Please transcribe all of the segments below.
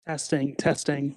Testing, testing.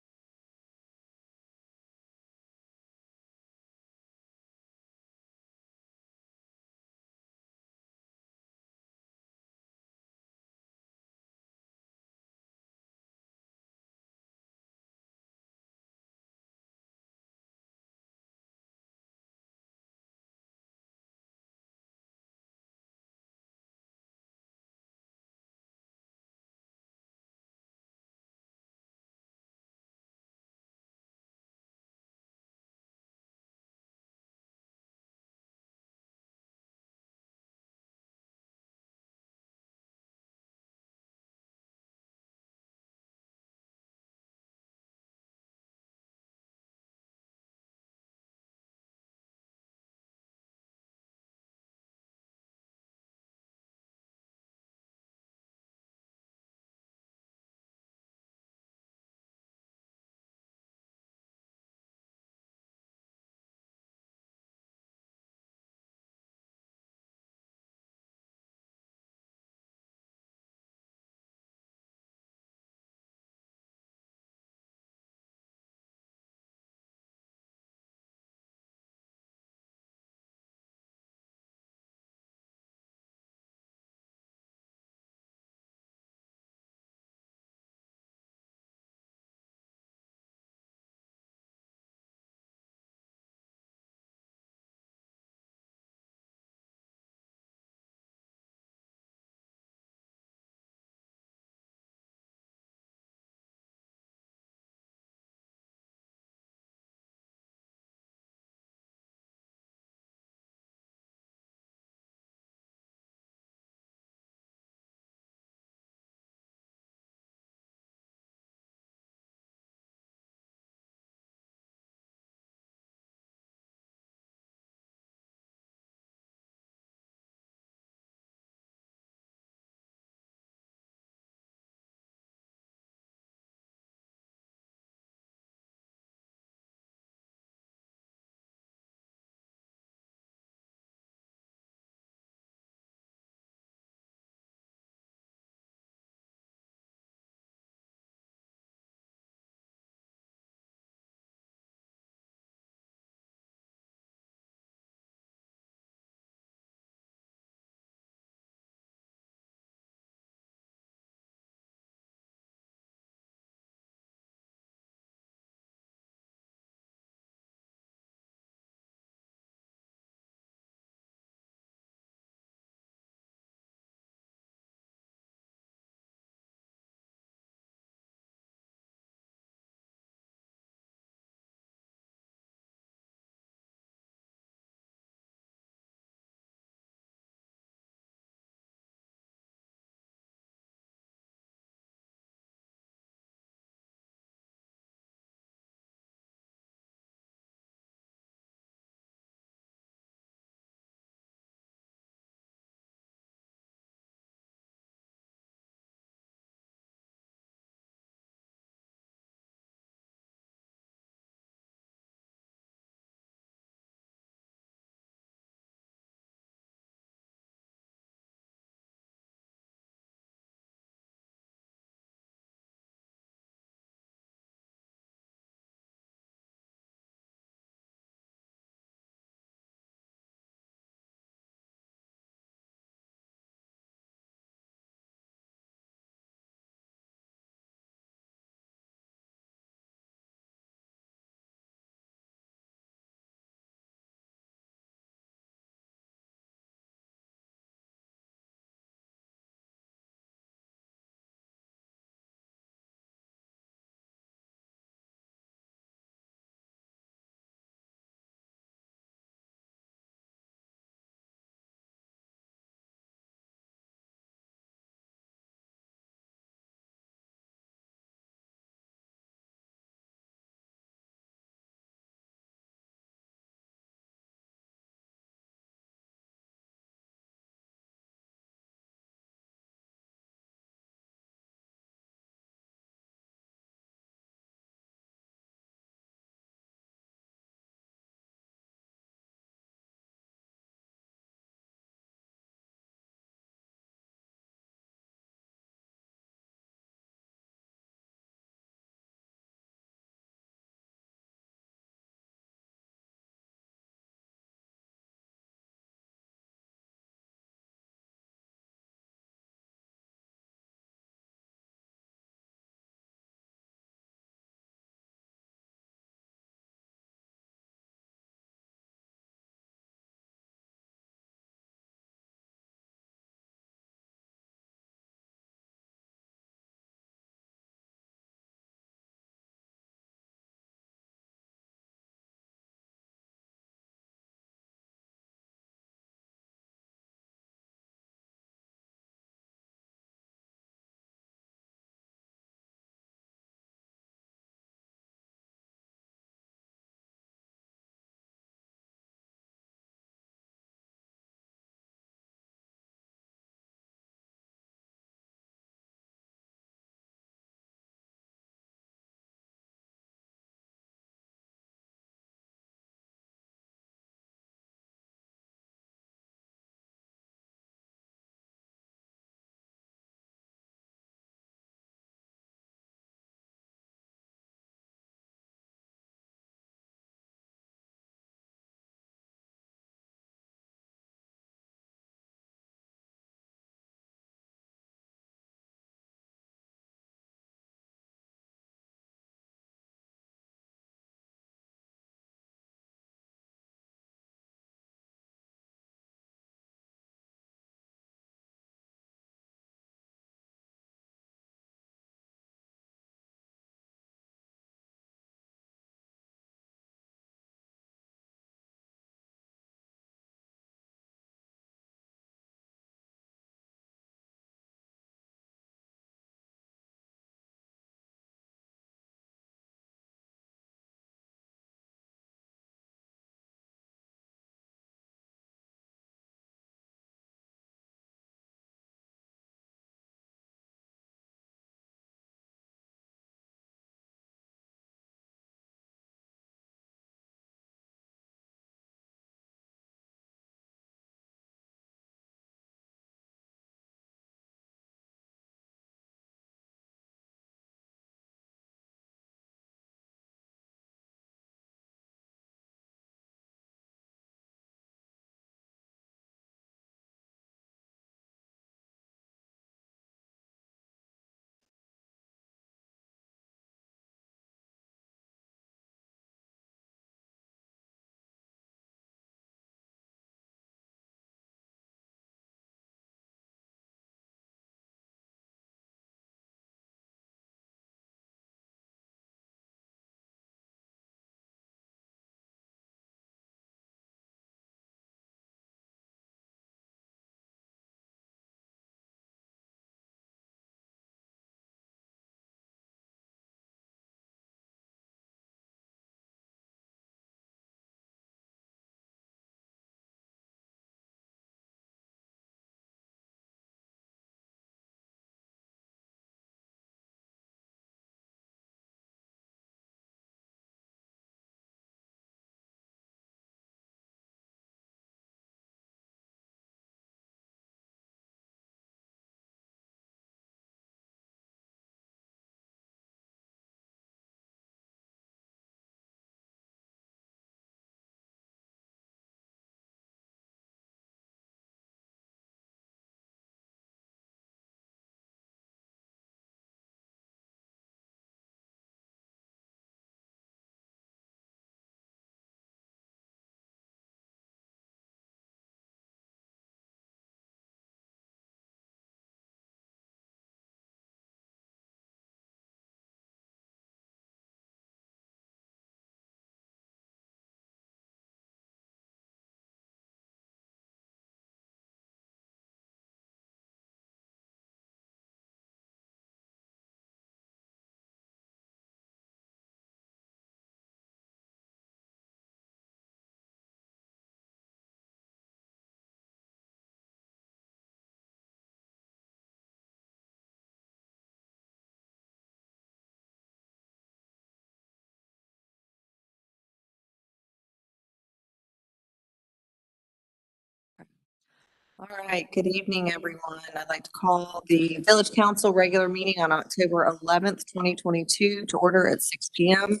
All right, good evening, everyone. I'd like to call the Village Council regular meeting on October 11th, 2022 to order at 6 p.m.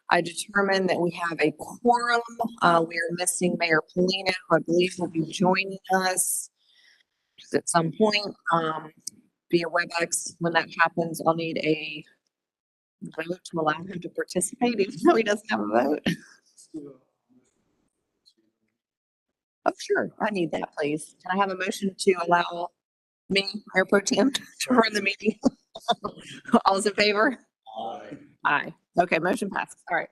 I determined that we have a quorum. We are missing Mayor Polino, who I believe will be joining us at some point via WebEx. When that happens, I'll need a vote to allow him to participate, even though he doesn't have a vote. Oh, sure. I need that, please. Can I have a motion to allow me, Mayor Pro Tem, to run the meeting? All those in favor? Aye. Aye. Okay, motion passes. All right.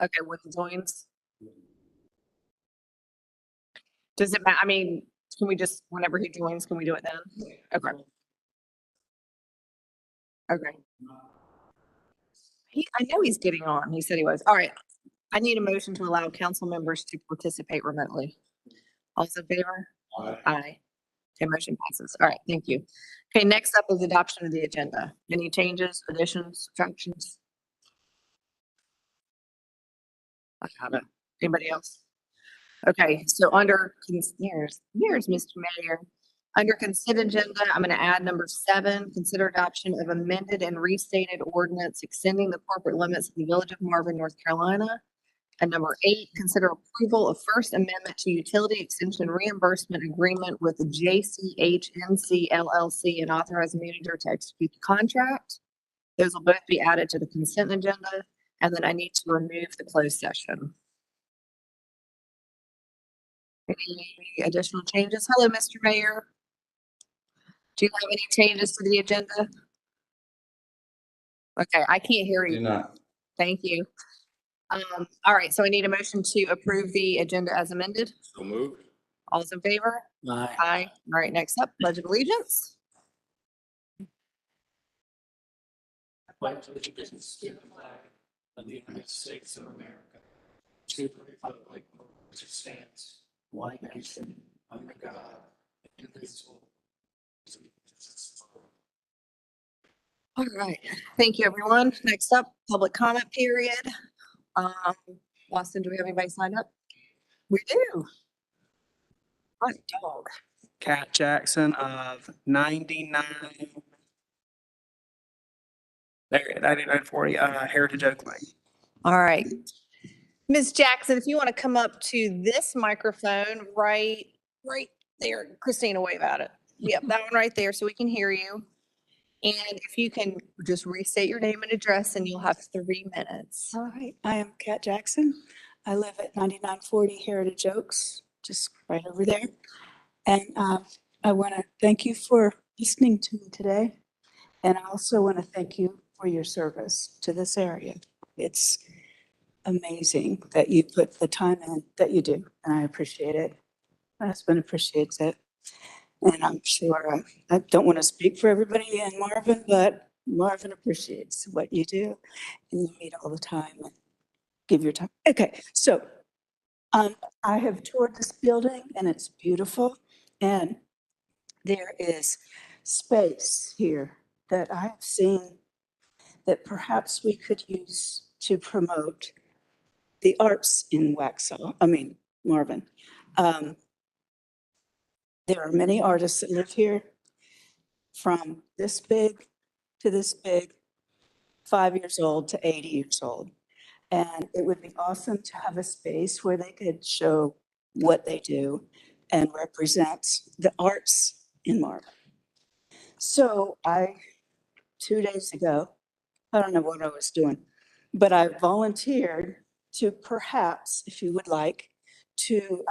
Okay, with the joins. Does it matter? I mean, can we just, whenever he joins, can we do it then? Okay. Okay. I know he's getting on. He said he was. All right. I need a motion to allow council members to participate remotely. All those in favor? Aye. Aye. Okay, motion passes. All right, thank you. Okay, next up is adoption of the agenda. Any changes, additions, subtractions? I have it. Anybody else? Okay, so under here's Mr. Mayor. Under consent agenda, I'm going to add number 7, consider adoption of amended and restated ordinance extending the corporate limits of the Village of Marvin, North Carolina. And number 8, consider approval of First Amendment to Utility Extension Reimbursement Agreement with the JCHNC LLC and authorize the manager to execute the contract. Those will both be added to the consent agenda. And then I need to remove the closed session. Any additional changes? Hello, Mr. Mayor. Do you have any changes to the agenda? Okay, I can't hear Do you. not. Thank you. All right, so I need a motion to approve the agenda as amended. So moved. All those in favor? Aye. Aye. All right, next up, Pledge of Allegiance. I pledge allegiance to the flag of the United States of America, to the republic which stands one nation under God, indivisible. All right, thank you, everyone. Next up, public comment period. Austin, do we have anybody signed up? We do. What dog? Cat Jackson of 99. There, 9940 Heritage Oak Lane. All right. Ms. Jackson, if you want to come up to this microphone right there. Christina, wave at it. Yep, that one right there so we can hear you. And if you can just restate your name and address and you'll have 3 minutes. All right, I am Kat Jackson. I live at 9940 Heritage Oaks, just right over there. And I want to thank you for listening to me today. And I also want to thank you for your service to this area. It's amazing that you put the time in that you do, and I appreciate it. My husband appreciates it. And I'm sure, I don't want to speak for everybody in Marvin, but Marvin appreciates what you do. And you meet all the time and give your time. Okay, so I have toured this building and it's beautiful. And there is space here that I have seen that perhaps we could use to promote the arts in Marvin. There are many artists that live here, from this big to this big, 5 years old to 80 years old. And it would be awesome to have a space where they could show what they do and represent the arts in Marvin. So 2 days ago, I don't know what I was doing, but I volunteered to perhaps, if you would like, to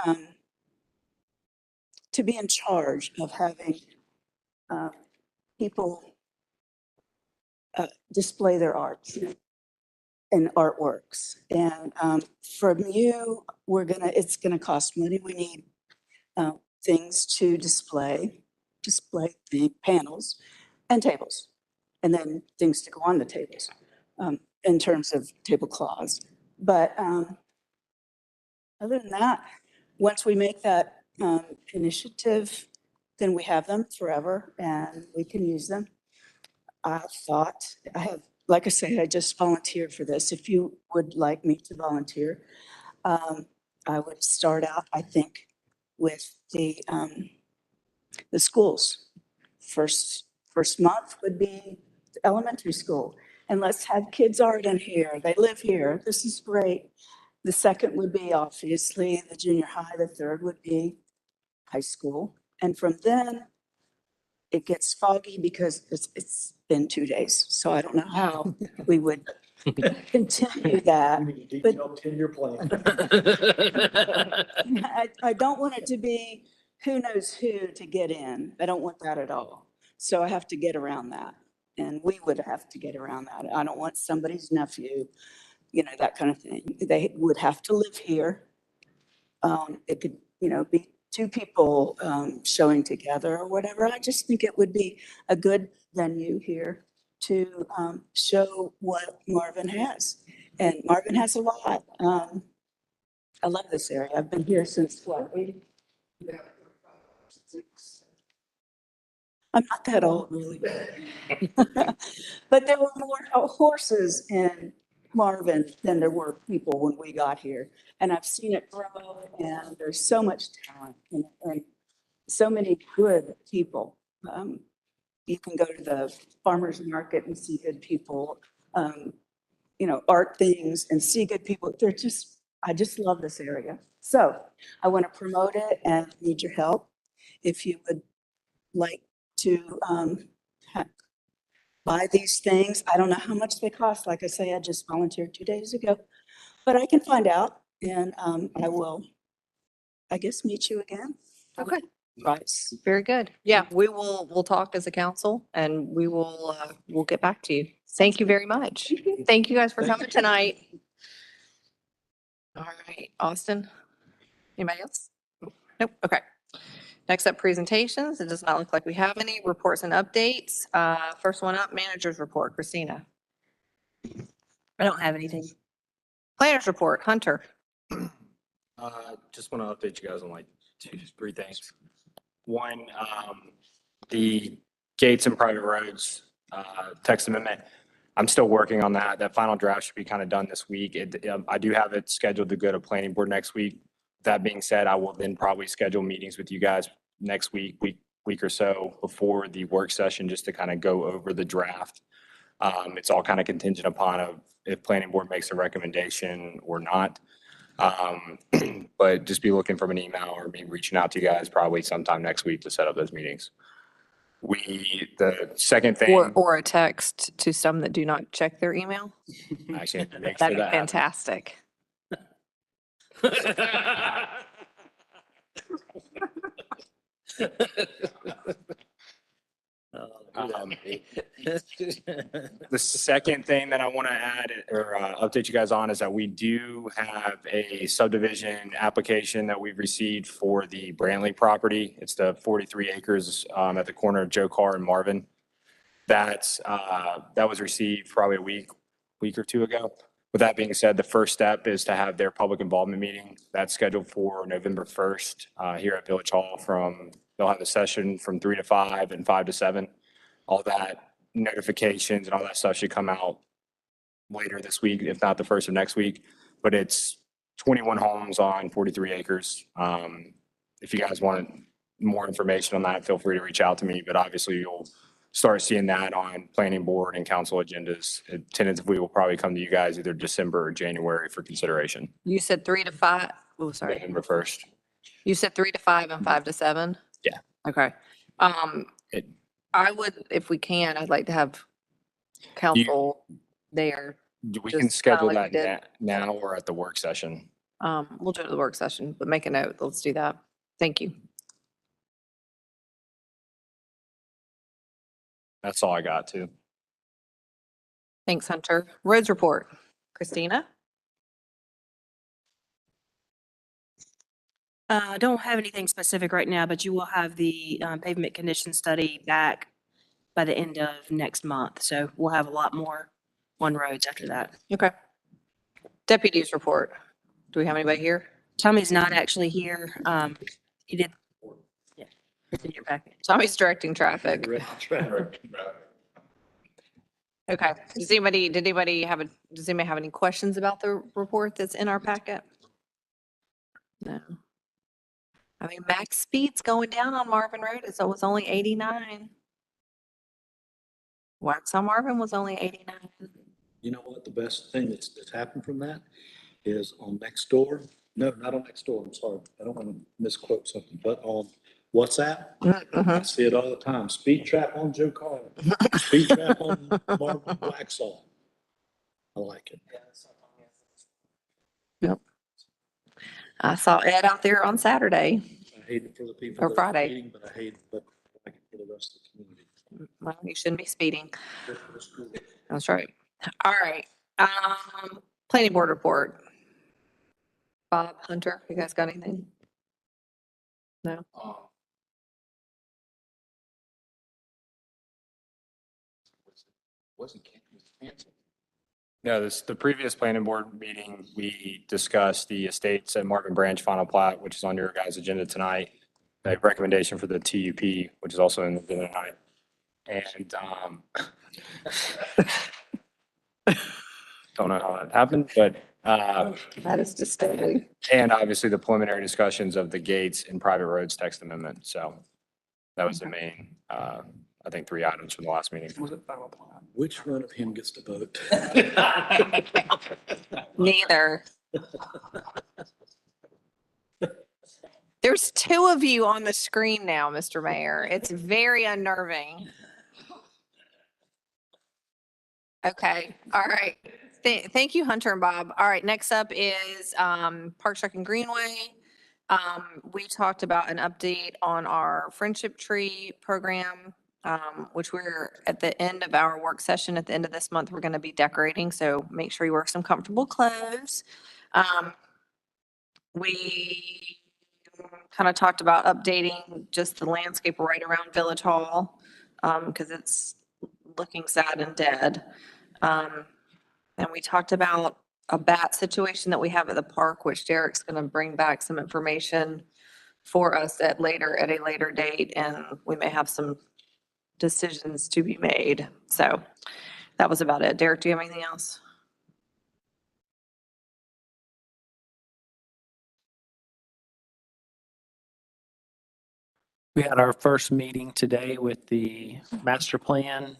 be in charge of having people display their arts and artworks. And from you, it's gonna cost money. We need things to display panels and tables, and then things to go on the tables in terms of tablecloths. But other than that, once we make that initiative, then we have them forever and we can use them. Like I say, I just volunteered for this. If you would like me to volunteer, I would start out, I think, with the schools. First month would be elementary school. And let's have kids art in here. They live here. This is great. The second would be obviously the junior high. The third would be high school. And from then, it gets foggy because it's been 2 days. So I don't know how we would continue that. Detailed 10-year plan. I don't want it to be who knows who to get in. I don't want that at all. So I have to get around that. And we would have to get around that. I don't want somebody's nephew, that kind of thing. They would have to live here. It could, be two people showing together or whatever. I just think it would be a good venue here to show what Marvin has. And Marvin has a lot. I love this area. I've been here since what? I'm not that old, really. But there were more horses in Marvin than there were people when we got here. And I've seen it grow, and there's so much talent and so many good people. You can go to the farmer's market and see good people, art things and see good people. I just love this area. So I want to promote it and need your help. If you would like to buy these things. I don't know how much they cost. Like I say, I just volunteered 2 days ago, but I can find out and I will, I guess, meet you again. Okay. Right. Very good. Yeah, we'll talk as a council and we'll get back to you. Thank you very much. Thank you guys for coming tonight. All right, Austin. Anybody else? Nope. Okay. Next up, presentations. It does not look like we have any reports and updates. First one up, manager's report, Christina. I don't have anything. Planners report, Hunter. Just want to update you guys on like three things. One, the gates and private roads, text amendment. I'm still working on that. That final draft should be kind of done this week. I do have it scheduled to go to planning board next week. That being said, I will then probably schedule meetings with you guys next week or so before the work session, just to kind of go over the draft. It's all kind of contingent upon if planning board makes a recommendation or not. But just be looking from an email or me reaching out to you guys probably sometime next week to set up those meetings. The second thing. Or a text to some that do not check their email. I can make sure That'd be that happens. fantastic. The second thing that I want to add or update you guys on is that we do have a subdivision application that we've received for the Brantley property. It's the 43 acres at the corner of Joe Carr and Marvin. That was received probably a week or two ago. With that being said, the first step is to have their public involvement meeting. That's scheduled for November 1st here at Village Hall. They'll have a session from 3 to 5 and 5 to 7. All that notifications and all that stuff should come out later this week, if not the first of next week. But it's 21 homes on 43 acres. If you guys want more information on that, feel free to reach out to me. But obviously, you'll start seeing that on planning board and council agendas. Tentatively, we'll probably come to you guys either December or January for consideration. You said 3 to 5. Oh, sorry. November 1st. You said 3 to 5 and 5 to 7? Yeah. Okay. I would, if we can, I'd like to have council there. We Just can schedule kinda like we that now or at the work session. We'll do it at the work session, but make a note. Let's do that. Thank you. That's all I got too. Thanks, Hunter. Roads report, Christina. I don't have anything specific right now, but you will have the pavement condition study back by the end of next month. So we'll have a lot more on roads after that. Okay. Deputies report. Do we have anybody here? Tommy's not actually here. He did. Yeah. It's in your packet. Tommy's directing traffic. Okay. Does anybody have any questions about the report that's in our packet? No. I mean, max speed's going down on Marvin Road. It was only 89. Waxaw Marvin was only 89. You know what? The best thing that's happened from that is on Nextdoor. No, not on Nextdoor. I'm sorry. I don't want to misquote something, but on WhatsApp. I Mhm. see it all the time. Speed trap on Joe Carter. Speed trap on Marvin Waxaw. I like it. I saw Ed out there on Saturday. I hate it for the people Or that are Friday. speeding, but I hate it, but I like it for the rest of the community. Well, you shouldn't be speeding. Good for the school. That's right. All right. Planning board report. Bob, Hunter, you guys got anything? No? Wasn't canceled. No, the previous planning board meeting, we discussed the estates at Marvin Branch final plat, which is on your guys' agenda tonight. A recommendation for the TUP, which is also in the agenda tonight. And, don't know how that happened, but, That is disturbing. and obviously the preliminary discussions of the gates and private roads text amendment. So that was the main, I think, 3 items from the last meeting. Was it final plat? Which one of him gets to vote? Neither. There's two of you on the screen now, Mr. Mayor. It's very unnerving. Okay, all right. Thank you, Hunter and Bob. All right, next up is Park Rec and Greenway. We talked about an update on our Friendship Tree program, which we're at the end of our work session. At the end of this month, we're going to be decorating, so make sure you wear some comfortable clothes. We kind of talked about updating just the landscape right around Village Hall, because it's looking sad and dead. And we talked about a bat situation that we have at the park, which Derek's going to bring back some information for us at a later date, and we may have some decisions to be made. So that was about it. Derek, do you have anything else? We had our first meeting today with the master plan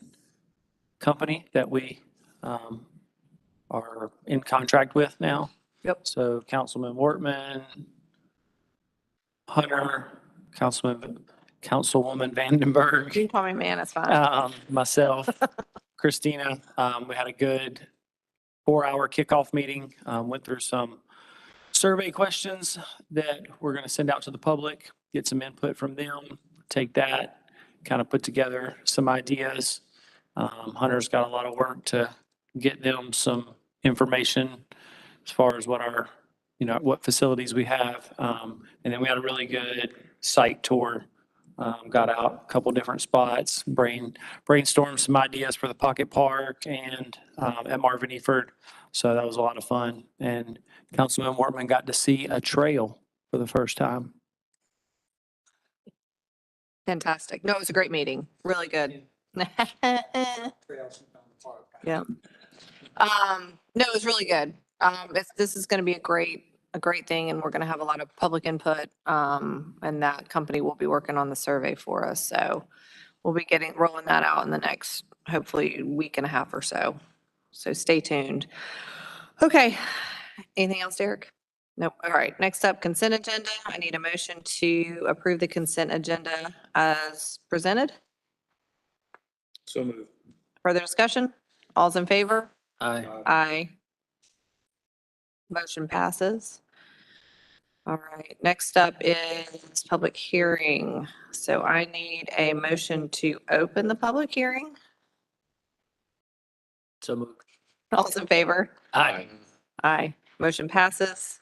company that we are in contract with now. Yep. So Councilman Wortman, Hunter, Councilwoman Vandenberg, You can call me man, it's fine. myself, Christina. We had a good 4-hour kickoff meeting, went through some survey questions that we're going to send out to the public, get some input from them, take that, kind of put together some ideas. Hunter's got a lot of work to get them some information as far as what our, what facilities we have. And then we had a really good site tour. Got out a couple different spots, brainstormed some ideas for the Pocket Park and at Marvin Eford. So that was a lot of fun. And Councilman Wortman got to see a trail for the first time. Fantastic. No, it was a great meeting. Really good. Yeah. No, it was really good. This is going to be a great thing, and we're going to have a lot of public input. And that company will be working on the survey for us. So we'll be rolling that out in the next, hopefully, week and a half or so. So stay tuned. Okay. Anything else, Derek? Nope. All right. Next up, consent agenda. I need a motion to approve the consent agenda as presented. So moved. Further discussion? All's in favor? Aye. Aye. Motion passes. All right, next up is public hearing. So I need a motion to open the public hearing. So moved. All's in favor? Aye. Aye. Motion passes.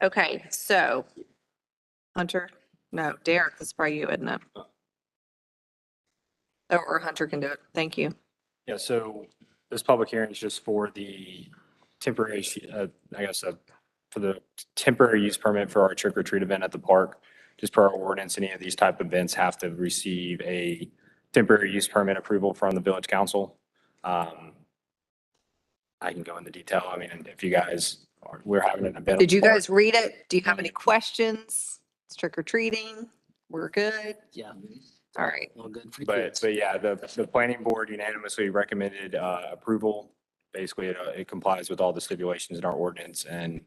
Okay, so Hunter, no, Derek, this is probably you, isn't it? Or Hunter can do it. Thank you. Yeah, so this public hearing is just for the temporary, for the temporary use permit for our trick or treat event at the park. Just per our ordinance, any of these type of events have to receive a temporary use permit approval from the village council. I can go into detail. I mean, and if you guys, we're having an event. Did you guys read it? Do you have any questions? It's trick or treating. We're good. Yeah. All right. All good for But yeah, the planning board unanimously recommended approval. Basically, it complies with all the stipulations in our ordinance and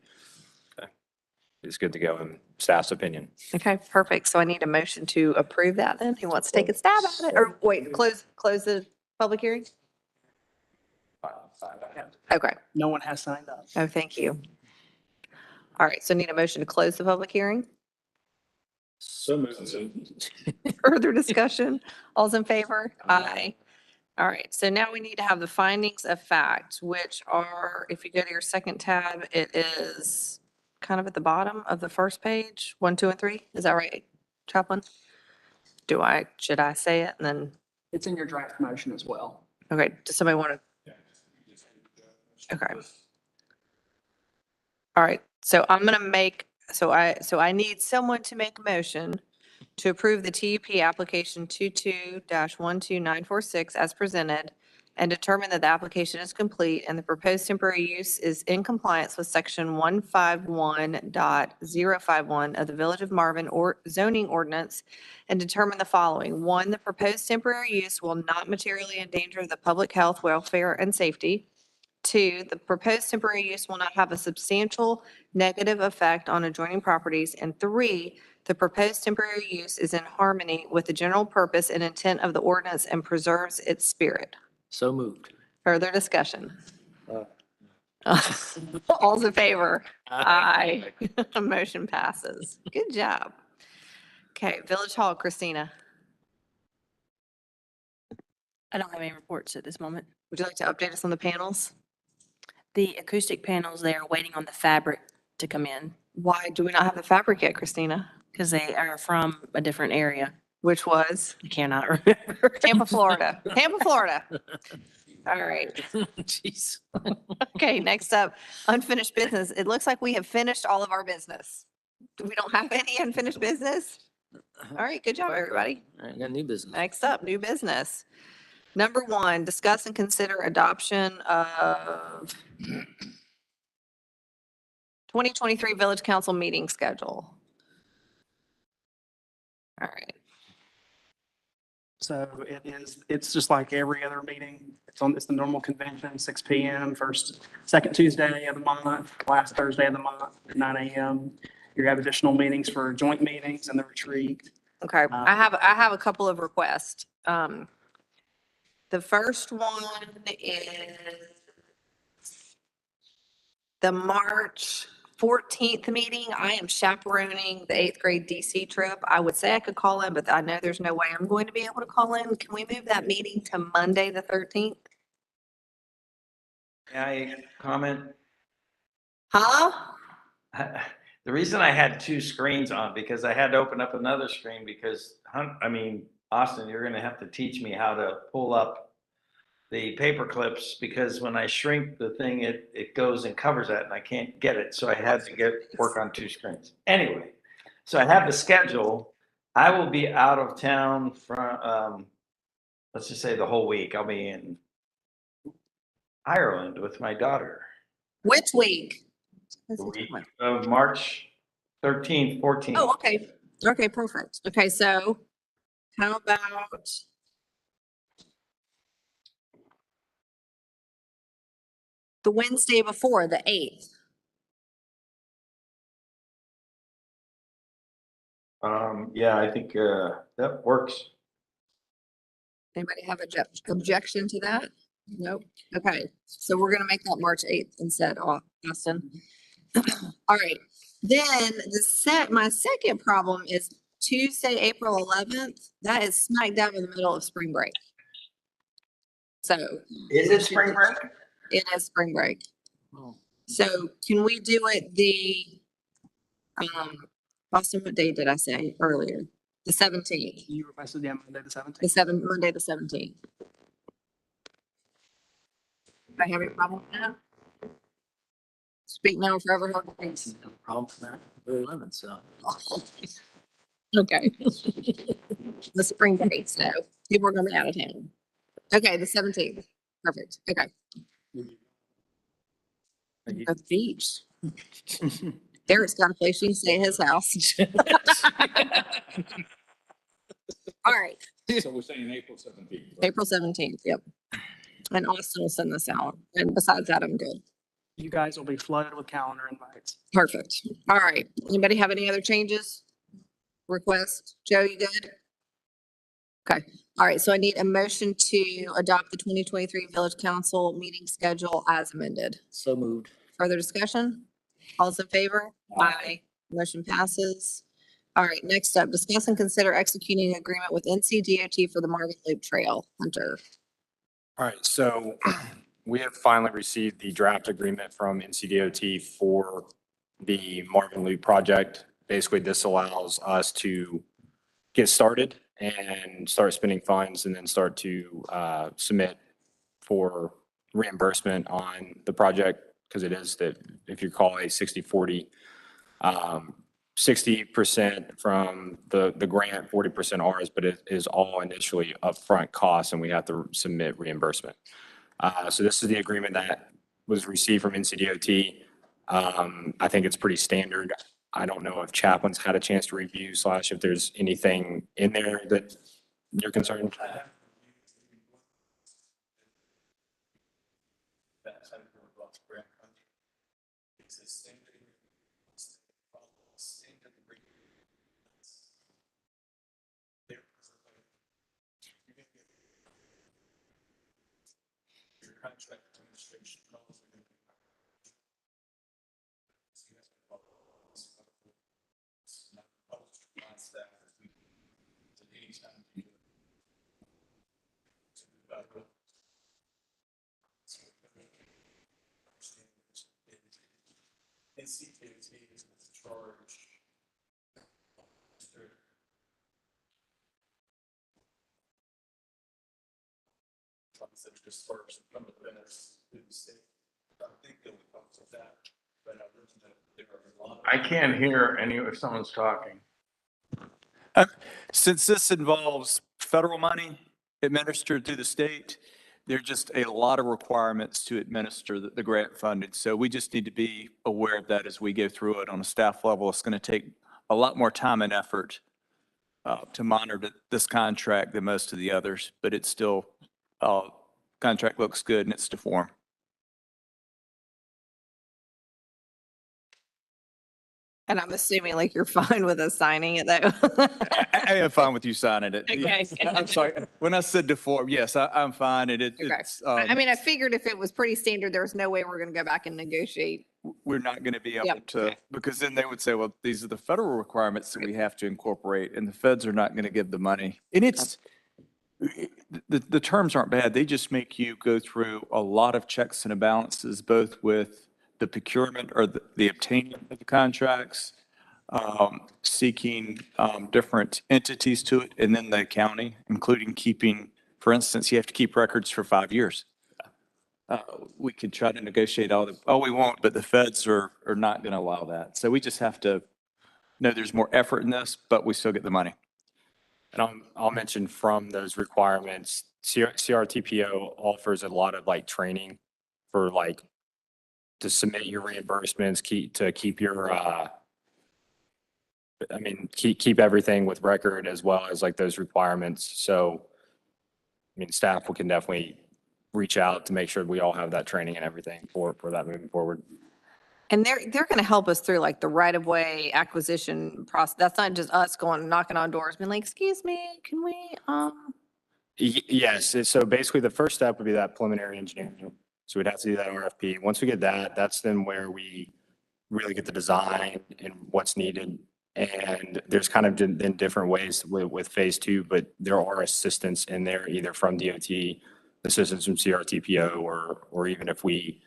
it's good to go in staff's opinion. Okay, perfect. So I need a motion to approve that then. Who wants to take a stab at it? Or wait, close the public hearing? Okay. No one has signed up. Oh, thank you. All right, so need a motion to close the public hearing? So moved. Further discussion? All's in favor? Aye. All right, so now we need to have the findings of fact, which are, if you go to your second tab, it is kind of at the bottom of the first page, 1, 2, and 3. Is that right, Chaplain? Should I say it and then, It's in your draft motion as well. okay, does somebody want to? Okay. All right, so I'm gonna make, so I need someone to make a motion to approve the TUP application 22-12946 as presented and determine that the application is complete and the proposed temporary use is in compliance with section 151.051 of the Village of Marvin or zoning ordinance and determine the following. 1, the proposed temporary use will not materially endanger the public health, welfare, and safety. 2, the proposed temporary use will not have a substantial negative effect on adjoining properties. And 3, the proposed temporary use is in harmony with the general purpose and intent of the ordinance and preserves its spirit. So moved. Further discussion? All's in favor? Aye. Motion passes. Good job. Okay, Village Hall, Christina, I don't have any reports at this moment. would you like to update us on the panels? The acoustic panels, they are waiting on the fabric to come in Why do we not have the fabric yet, Christina? because they are from a different area. Which was I cannot remember. Tampa, Florida. Tampa, Florida. All right. Jeez. Okay, next up, unfinished business. It looks like we have finished all of our business. We don't have any unfinished business? All right, good job, everybody. All right, got new business. Next up, new business. Number 1, discuss and consider adoption of 2023 Village Council meeting schedule. All right. So it's just like every other meeting. It's the normal convention, 6 PM, second Tuesday of the month, last Thursday of the month, 9 AM. You have additional meetings for joint meetings and the retreat. Okay, I have a couple of requests. The first one is the March 14th meeting. I am chaperoning the 8th grade DC trip. I would say I could call in, but I know there's no way I'm going to be able to call in. Can we move that meeting to Monday, the 13th? May I comment? Huh? The reason I had 2 screens on, because I had to open up another screen because, Austin, you're gonna have to teach me how to pull up the paper clips because when I shrink the thing, it goes and covers that and I can't get it. So I had to work on 2 screens. Anyway, so I have the schedule. I will be out of town from, let's just say the whole week. I'll be in Ireland with my daughter. Which week? The week of March 13th, 14th. Oh, okay. Okay, perfect. Okay, so how about the Wednesday before, the 8th? Yeah, I think that works. Anybody have objection to that? Nope. Okay, so we're gonna make that March 8th instead, Austin. All right, then my second problem is Tuesday, April 11th. That is smack dab in the middle of spring break. So Is it spring break? it is spring break. Oh. So can we do it Austin, what day did I say earlier? The 17th, You requested, Monday the 17th. Monday, the 17th. Do I have any problem with that? Speak now or forever hold your peace. No problem with that. We're 11, so. Okay. The spring break, so people are gonna be out of town. Okay, the 17th. Perfect. Okay. Go to the beach. Derek's got a place, you can stay at his house. All right, So we're saying April 17th. April 17th, yep. And Austin will send this out. And besides that, I'm good. You guys will be flooded with calendar invites. Perfect. All right. Anybody have any other changes? Requests? Joe, you good? Okay. All right. So I need a motion to adopt the 2023 Village Council meeting schedule as amended. So moved. Further discussion? All's in favor? Aye. Motion passes. All right. Next up, discuss and consider executing an agreement with NCDOT for the Marvin Loop Trail. Hunter. All right, so we have finally received the draft agreement from NCDOT for the Marvin Loop project. Basically, this allows us to get started and start spending funds and then start to submit for reimbursement on the project, because it is that, if you call a 60/40, 60% from the grant, 40% ours, but it is all initially upfront costs and we have to submit reimbursement. So this is the agreement that was received from NCDOT. I think it's pretty standard. I don't know if Chaplin's had a chance to review / if there's anything in there that you're concerned. Contract administration calls are going to be. NCDOT is in charge. Funds that are dispersed from the benefits to the state. I think that we talked about that, but I learned that there are a lot. I can't hear any if someone's talking. Since this involves federal money administered through the state, there are just a lot of requirements to administer the grant funded. So we just need to be aware of that as we go through it on a staff level. It's going to take a lot more time and effort to monitor this contract than most of the others, but it's still, contract looks good and it's to form. And I'm assuming like you're fine with us signing it though. I am fine with you signing it. Okay. I'm sorry. When I said to form, yes, I'm fine. And it's, I mean, I figured if it was pretty standard, there was no way we're going to go back and negotiate. we're not going to be able Yep. to, because then they would say, well, these are the federal requirements that we have to incorporate, and the feds are not going to give the money. And it's, the terms aren't bad. They just make you go through a lot of checks and balances, both with the procurement or the obtainment of the contracts, seeking different entities to it, and then the accounting, including keeping, for instance, you have to keep records for 5 years. We could try to negotiate all we want, but the feds are not going to allow that. So we just have to know there's more effort in this, but we still get the money. And I'll mention from those requirements, CRTPO offers a lot of like training for like to submit your reimbursements, keep your, keep everything with record as well as like those requirements. So, I mean, staff can definitely reach out to make sure we all have that training and everything for that moving forward. And they're going to help us through like the right of way acquisition process. That's not just us going knocking on doors, being like, excuse me, can we, Yes, so basically the first step would be that preliminary engineering. So we'd have to do that RFP. Once we get that, that's then where we really get the design and what's needed. And there's kind of then different ways with phase 2, but there are assistants in there either from DOT, assistants from CRTPO, or even if we,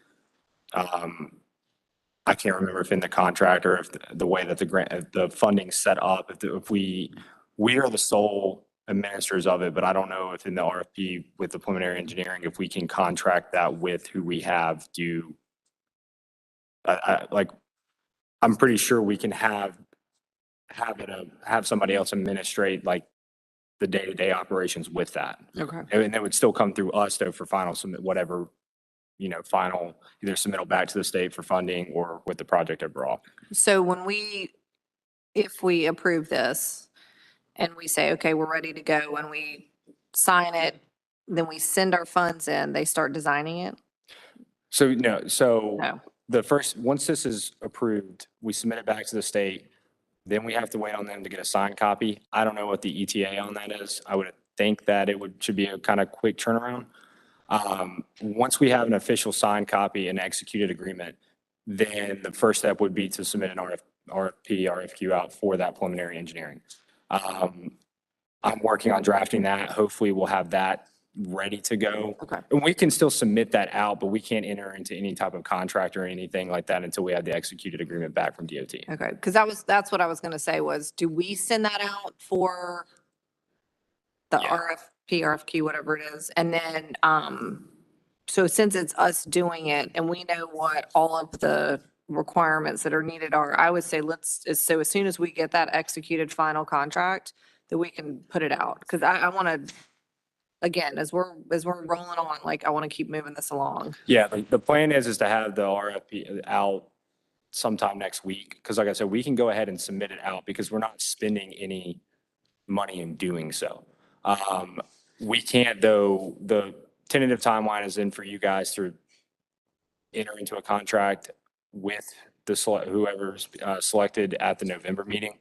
I can't remember if in the contract or if the way that the grant, the funding's set up, if we are the sole administrators of it, but I don't know if in the RFP with the preliminary engineering, if we can contract that with who we have do. I'm pretty sure we can have somebody else administrate like the day-to-day operations with that. okay. And it would still come through us though for final submit, whatever final, either submittal back to the state for funding or with the project overall. So if we approve this and we say, okay, we're ready to go, and we sign it, then we send our funds in, they start designing it? So, no, so No. once this is approved, we submit it back to the state. Then we have to wait on them to get a signed copy. I don't know what the ETA on that is. I would think that should be a kind of quick turnaround. Once we have an official signed copy and executed agreement, then the first step would be to submit an RFP, RFQ out for that preliminary engineering. I'm working on drafting that. Hopefully we'll have that ready to go. Okay. And we can still submit that out, but we can't enter into any type of contract or anything like that until we have the executed agreement back from DOT. Okay, because that's what I was gonna say was, do we send that out for the Yeah. RFP, RFQ, whatever it is? And then, so since it's us doing it and we know what all of the requirements that are needed are, I would say so as soon as we get that executed final contract, that we can put it out. Because I want to, again, as we're rolling on, like, I want to keep moving this along. Yeah, the plan is to have the RFP out sometime next week. Because like I said, we can go ahead and submit it out because we're not spending any money in doing so. We can't, though, the tentative timeline is in for you guys to enter into a contract with whoever's selected at the November meeting.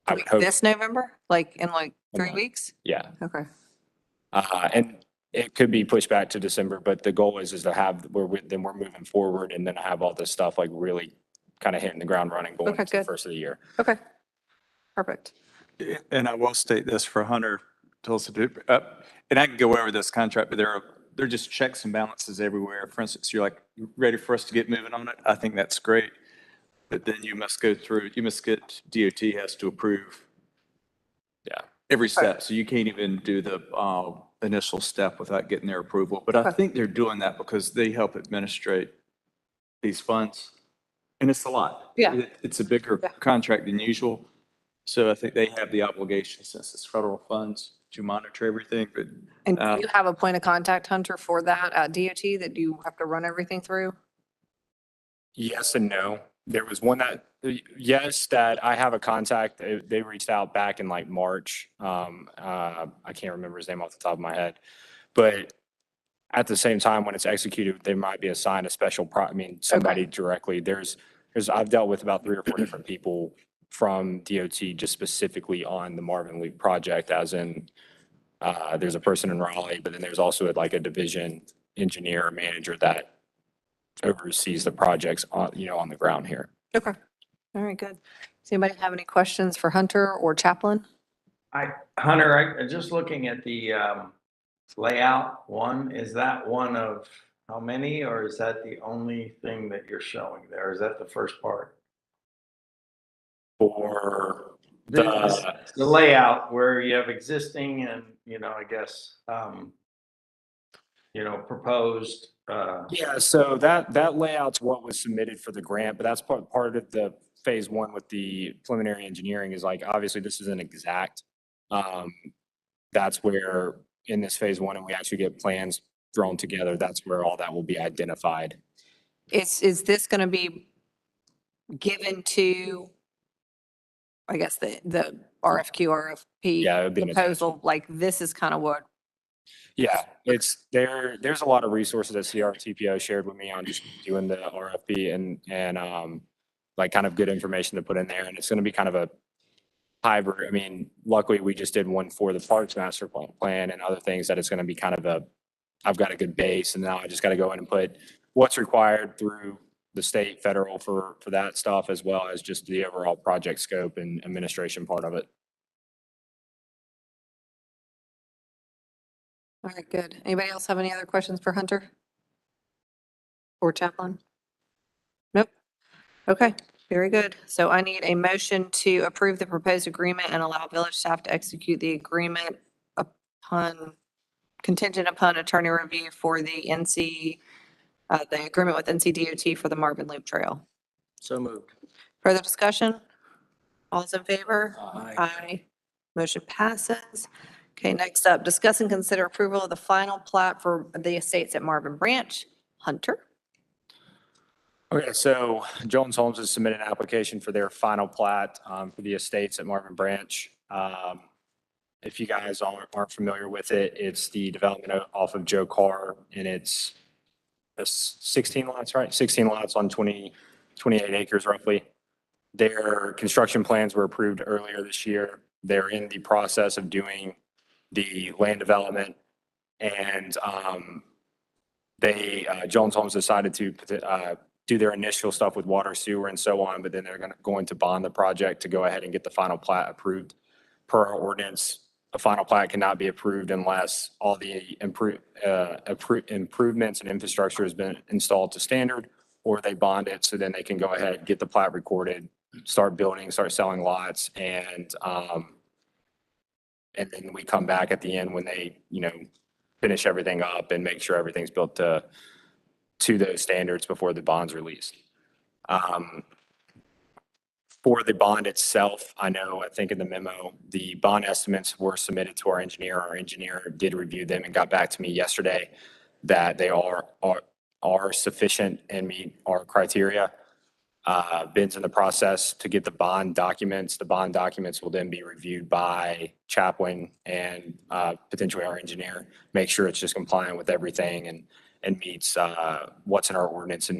I would hope, This November, like in like A 3 month. weeks? yeah. Okay. And it could be pushed back to December, but the goal is to have, then we're moving forward and then have all this stuff like really kind of hitting the ground running going Okay, into the good. first of the year. Okay. Perfect. And I will state this for Hunter, Tulsa, and I can go over this contract, but there are just checks and balances everywhere. For instance, you're like, ready for us to get moving on it? I think that's great. But then you must get, DOT has to approve. Yeah. Every step. So you can't even do the initial step without getting their approval. But I Okay. think they're doing that because they help administrate these funds. And it's a lot. Yeah. It's a bigger Yeah. contract than usual. So I think they have the obligation, since it's federal funds, to monitor everything. But And do you have a point of contact, Hunter, for that at DOT that you have to run everything through? Yes and no. There was one that I have a contact. They reached out back in like March. I can't remember his name off the top of my head. But at the same time, when it's executed, they might be assigned a special somebody directly. I've dealt with about 3 or 4 different people from DOT just specifically on the Marvin Loop project, as in there's a person in Raleigh, but then there's also like a division engineer or manager that oversees the projects on the ground here. Okay. All right, good. Does anybody have any questions for Hunter or Chaplain? Hunter, just looking at the layout one, is that one of how many, or is that the only thing that you're showing there? Is that the first part? For The layout where you have existing and, I guess, proposed. Yeah, so that layout's what was submitted for the grant, but that's part of the phase 1 with the preliminary engineering is like, obviously this isn't exact. That's where in this phase 1 and we actually get plans thrown together, that's where all that will be identified. Is this going to be given to, I guess, the RFQ, Yeah, it would be RFP an proposal? Like, this is kind of what, Yeah, there's a lot of resources that CRTPO shared with me on just doing the RFP and like kind of good information to put in there. And it's going to be kind of a hybrid. I mean, luckily we just did one for the Parks Master Plan and other things that it's going to be kind of I've got a good base and now I just got to go in and put what's required through the state, federal for that stuff, as well as just the overall project scope and administration part of it. all right, good. Anybody else have any other questions for Hunter? Or Chaplain? Nope. Okay, very good. So I need a motion to approve the proposed agreement and allow village staff to execute the agreement contingent upon attorney review for the agreement with NCDOT for the Marvin Loop Trail. So moved. Further discussion? All's in favor? Aye. Aye. Motion passes. Okay, next up, discuss and consider approval of the final plat for the estates at Marvin Branch. Hunter? Okay, so Jones Holmes has submitted an application for their final plat for the estates at Marvin Branch. If you guys aren't familiar with it, it's the development off of Joe Carr, and it's 16 lots, right? 16 lots on 28 acres roughly. Their construction plans were approved earlier this year. They're in the process of doing the land development, and Jones Holmes decided to do their initial stuff with water, sewer, and so on, but then they're going to bond the project to go ahead and get the final plat approved. Per our ordinance, a final plat cannot be approved unless all the improvements and infrastructure has been installed to standard, or they bond it, so then they can go ahead, get the plat recorded, start building, start selling lots, and then we come back at the end when they, finish everything up and make sure everything's built to those standards before the bond's released. For the bond itself, I think in the memo, the bond estimates were submitted to our engineer. Our engineer did review them and got back to me yesterday that they are sufficient and meet our criteria. Ben's in the process to get the bond documents. The bond documents will then be reviewed by Chaplin and potentially our engineer, make sure it's just compliant with everything and meets what's in our ordinance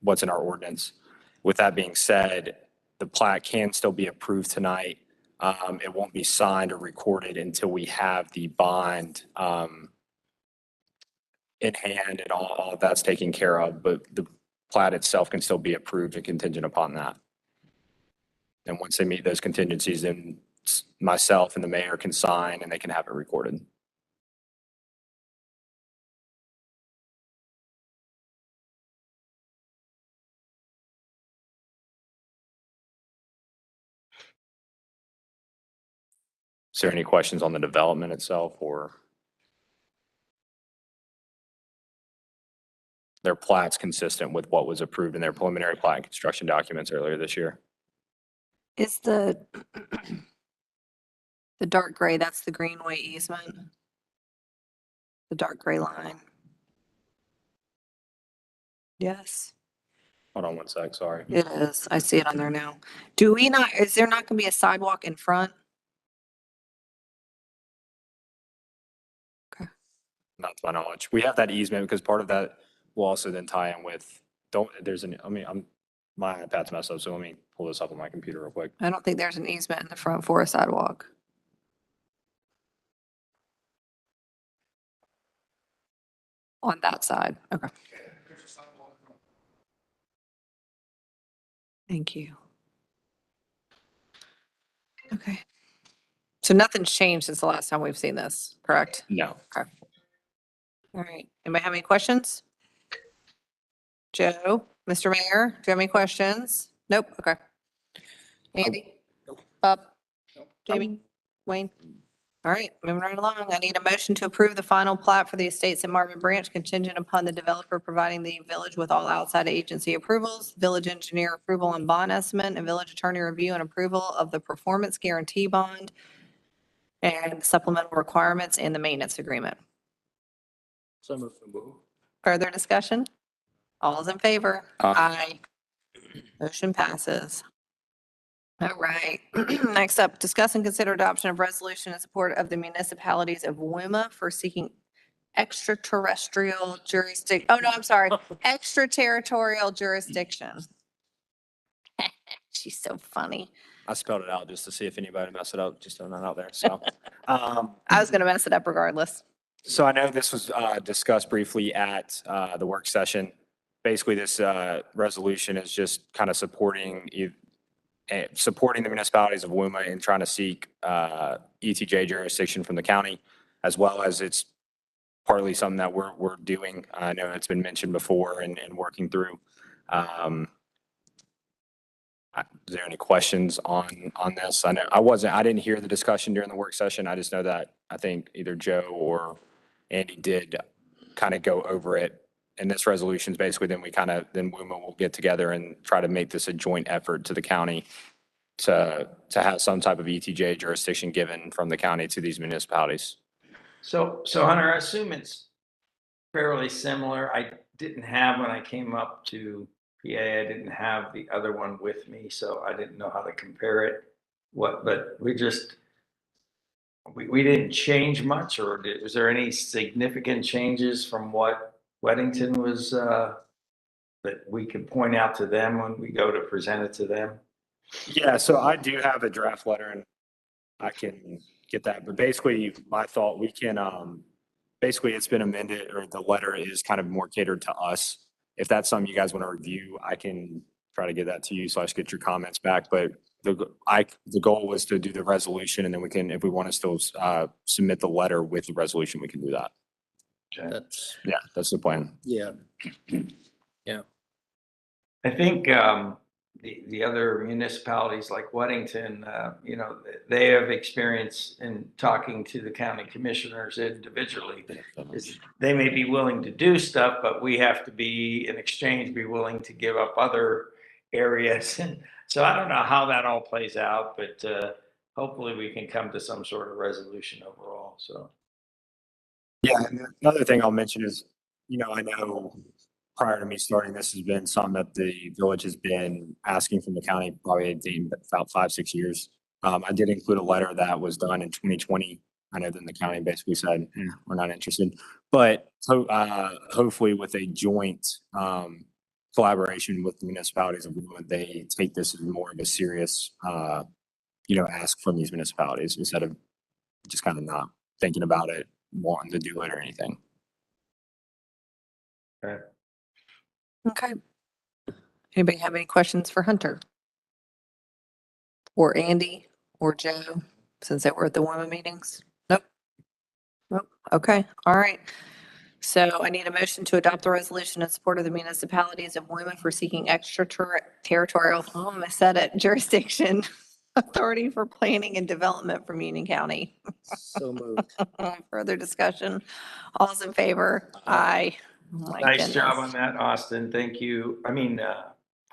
what's in our ordinance. With that being said, the plat can still be approved tonight. It won't be signed or recorded until we have the bond in hand and all of that's taken care of, but the plat itself can still be approved and contingent upon that. And once they meet those contingencies, then myself and the mayor can sign and they can have it recorded. Is there any questions on the development itself or their plats consistent with what was approved in their preliminary plat and construction documents earlier this year? Is the dark gray, that's the Greenway easement? The dark gray line? Yes, Hold on one sec, sorry. it is. I see it on there now. Is there not going to be a sidewalk in front? Not to my knowledge. We have that easement because part of that will also then tie in with, my iPad's messed up, so let me pull this up on my computer real quick. I don't think there's an easement in the front for a sidewalk. On that side, okay. Thank you. Okay. So nothing's changed since the last time we've seen this, correct? No. Okay. All right. Anybody have any questions? Joe, Mr. Mayor, do you have any questions? Nope. Okay. Andy? Bob? Jamie? Wayne? All right, moving right along. I need a motion to approve the final plat for the estates at Marvin Branch contingent upon the developer providing the village with all outside agency approvals, village engineer approval and bond estimate, and village attorney review and approval of the performance guarantee bond and supplemental requirements in the maintenance agreement. So moved. Further discussion? All is in favor? Aye. Motion passes. All right. Next up, discuss and consider adoption of resolution in support of the municipalities of WUMA for seeking extraterrestrial jurisdiction. Oh, no, I'm sorry. Extraterritorial jurisdiction. She's so funny. I spelled it out just to see if anybody messed it up, just throwing that out there, so. I was going to mess it up regardless. So I know this was discussed briefly at the work session. Basically, this resolution is just kind of supporting the municipalities of WUMA in trying to seek ETJ jurisdiction from the county, as well as it's partly something that we're doing. I know it's been mentioned before and working through. Is there any questions on this? I know I didn't hear the discussion during the work session. I just know that I think either Joe or Andy did kind of go over it. And this resolution is basically then WUMA will get together and try to make this a joint effort to the county to have some type of ETJ jurisdiction given from the county to these municipalities. So Hunter, I assume it's fairly similar. I didn't have, when I came up to PA, I didn't have the other one with me, so I didn't know how to compare it. But we didn't change much, or was there any significant changes from what Weddington was, that we could point out to them when we go to present it to them? Yeah, so I do have a draft letter and I can get that, but basically my thought, we can, basically it's been amended, or the letter is kind of more catered to us. If that's something you guys want to review, I can try to get that to you, so I should get your comments back, but the goal was to do the resolution, and then we can, if we want to still, submit the letter with the resolution, we can do that. That's, Yeah, that's the plan. yeah. I think the other municipalities like Weddington, you know, they have experience in talking to the county commissioners individually. They may be willing to do stuff, but we have to be, in exchange, be willing to give up other areas. And so I don't know how that all plays out, but hopefully we can come to some sort of resolution overall, so. Yeah, and another thing I'll mention is, you know, I know prior to me starting, this has been something that the village has been asking from the county probably dating about 5-6 years. I did include a letter that was done in 2020. I know then the county basically said, we're not interested. But hopefully with a joint collaboration with the municipalities of Woodland, they take this as more of a serious, you know, ask from these municipalities instead of just kind of not thinking about it, wanting to do it or anything. Okay. Anybody have any questions for Hunter? Or Andy or Joe, since they were at the WOMA meetings? Nope. Nope. Okay, all right. So I need a motion to adopt the resolution in support of the municipalities of WOMA for seeking extraterritorial, I said it, jurisdiction authority for planning and development from Union County. So moved. Further discussion? All's in favor? Aye. Oh my Nice job goodness. on that, Austin. Thank you. I mean,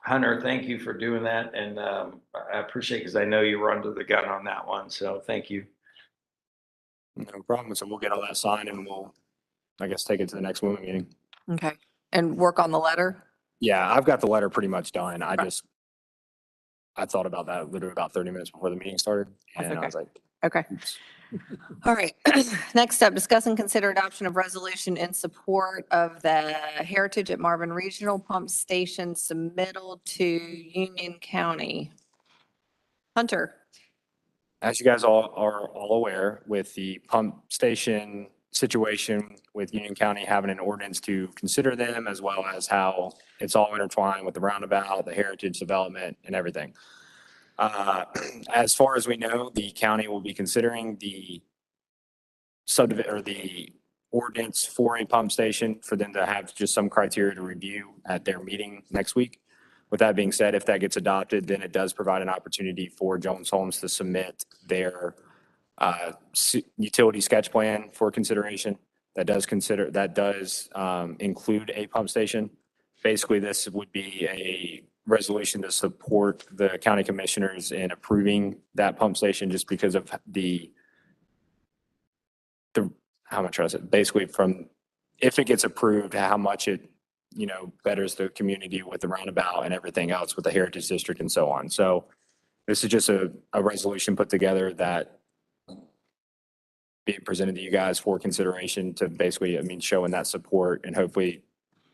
Hunter, thank you for doing that. And I appreciate, because I know you were under the gun on that one. So thank you. No problem. So we'll get all that signed and we'll, I guess, take it to the next women meeting. Okay, and work on the letter? Yeah, I've got the letter pretty much done. I thought about that literally about 30 minutes before the meeting started. That's And I okay. was like, Okay. oops. All right. Next up, discuss and consider adoption of resolution in support of the Heritage at Marvin Regional Pump Station submittal to Union County. Hunter? As you guys all are all aware, with the pump station situation with Union County having an ordinance to consider them, as well as how it's all intertwined with the roundabout, the heritage development and everything. As far as we know, the county will be considering the subdivision or the ordinance for a pump station for them to have just some criteria to review at their meeting next week. With that being said, if that gets adopted, then it does provide an opportunity for Jones Homes to submit their utility sketch plan for consideration. That does include a pump station. Basically, this would be a resolution to support the county commissioners in approving that pump station, just because of how much is it? Basically, from if it gets approved, how much it, you know, betters the community with the roundabout and everything else with the heritage district and so on. So this is just a resolution put together that being presented to you guys for consideration to basically, I mean, showing that support, and hopefully